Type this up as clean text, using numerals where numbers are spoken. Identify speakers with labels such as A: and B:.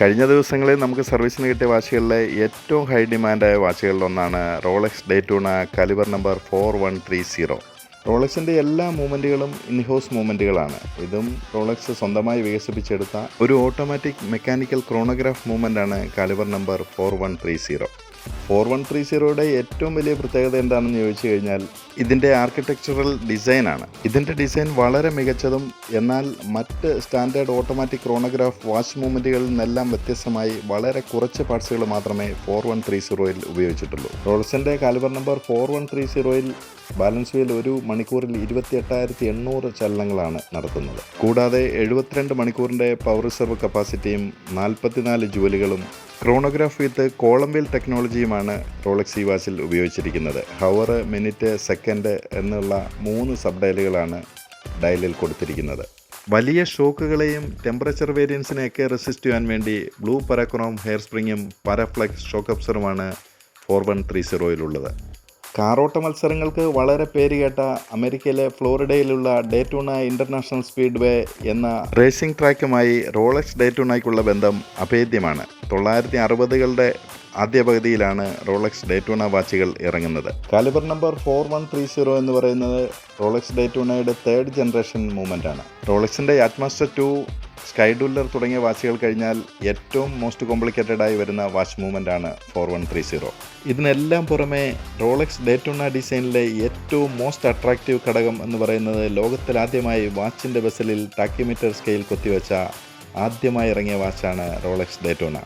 A: കഴിഞ്ഞ ദിവസങ്ങളിൽ നമുക്ക് സർവീസിന് കിട്ടിയ വാച്ചുകളിലെ ഏറ്റവും ഹൈ ഡിമാൻഡായ വാച്ചുകളിലൊന്നാണ് റോളക്സ് ഡേറ്റൂണ കാലിബർ നമ്പർ 4130. റോളക്സിൻ്റെ എല്ലാ മൂവ്മെൻറ്റുകളും ഇൻഹൗസ് മൂവ്മെൻറ്റുകളാണ്. ഇതും റോളക്സ് സ്വന്തമായി വികസിപ്പിച്ചെടുത്ത ഒരു ഓട്ടോമാറ്റിക് മെക്കാനിക്കൽ ക്രോണോഗ്രാഫ് മൂവ്മെൻറ്റാണ് കാലിബർ നമ്പർ 4130. 4130യുടെ ഏറ്റവും വലിയ പ്രത്യേകത എന്താണെന്ന് ചോദിച്ചു കഴിഞ്ഞാൽ ഇതിൻ്റെ ആർക്കിടെക്ചറൽ ഡിസൈനാണ്. ഇതിൻ്റെ ഡിസൈൻ വളരെ മികച്ചതും എന്നാൽ മറ്റ് സ്റ്റാൻഡേർഡ് ഓട്ടോമാറ്റിക് ക്രോണോഗ്രാഫ് വാച്ച് മൂവ്മെൻറ്റുകളിൽ നിന്നെല്ലാം വ്യത്യസ്തമായി വളരെ കുറച്ച് പാർട്സുകൾ മാത്രമേ 4130യിൽ ഉപയോഗിച്ചിട്ടുള്ളൂ. റോളക്സിൻ്റെ കാലിബർ നമ്പർ 4130യിൽ ബാലൻസ് വീൽ ഒരു മണിക്കൂറിൽ 28,800 ചലനങ്ങളാണ് നടത്തുന്നത്. കൂടാതെ 72 മണിക്കൂറിൻ്റെ പവർ റിസർവ് കപ്പാസിറ്റിയും 44 ജൂലുകളും ക്രോണോഗ്രാഫ് വിത്ത് കോളം വീൽ ടെക്നോളജിയുമാണ് റോളക്സ് ഈ വാച്ചിൽ ഉപയോഗിച്ചിരിക്കുന്നത്. ഹവർ, മിനിറ്റ്, സെക്കൻഡ് എന്നുള്ള 3 സബ് ഡയലുകളാണ് ഡയലിൽ കൊടുത്തിരിക്കുന്നത്. വലിയ ഷോക്കുകളെയും ടെമ്പറേച്ചർ വേരിയൻസിനെയൊക്കെ റെസിസ്റ്റ് ചെയ്യാൻ വേണ്ടി ബ്ലൂ പരാക്രോം ഹെയർ സ്പ്രിങ്ങും പാരാഫ്ലെക്സ് ഷോക്ക് അബ്സറുമാണ് 4130യിലുള്ളത്. കാറോട്ട മത്സരങ്ങൾക്ക് വളരെ പേരുകേട്ട അമേരിക്കയിലെ ഫ്ലോറിഡയിലുള്ള ഡേറ്റൂണ ഇൻ്റർനാഷണൽ സ്പീഡ് വേ എന്ന റേസിംഗ് ട്രാക്കുമായി റോളക്സ് ഡേറ്റൂണയ്ക്കുള്ള ബന്ധം അഭേദ്യമാണ്. 1960കളുടെ ആദ്യ പകുതിയിലാണ് റോളക്സ് ഡേറ്റൂണ വാച്ചുകൾ ഇറങ്ങുന്നത്. കാലിബർ നമ്പർ 4130 എന്ന് പറയുന്നത് റോളക്സ് ഡേറ്റൂണയുടെ 3rd ജനറേഷൻ മൂവ്മെൻറ്റാണ്. റോളക്സിൻ്റെ യാറ്റ്മാസ്റ്റർ 2, സ്കൈ ഡ്വല്ലർ തുടങ്ങിയ വാച്ചുകൾ കഴിഞ്ഞാൽ ഏറ്റവും മോസ്റ്റ് കോംപ്ലിക്കേറ്റഡായി വരുന്ന വാച്ച് മൂവ്മെൻറ്റാണ് 4130. ഇതിനെല്ലാം പുറമെ റോളക്സ് ഡേറ്റൂണ ഡിസൈനിലെ ഏറ്റവും മോസ്റ്റ് അട്രാക്റ്റീവ് ഘടകം എന്ന് പറയുന്നത് ലോകത്തിലാദ്യമായി വാച്ചിൻ്റെ ബെസലിൽ ടാക്കിമീറ്റർ സ്കെയിൽ കൊത്തിവെച്ച ആദ്യമായി ഇറങ്ങിയ വാച്ചാണ് റോളക്സ് ഡേറ്റൂണ.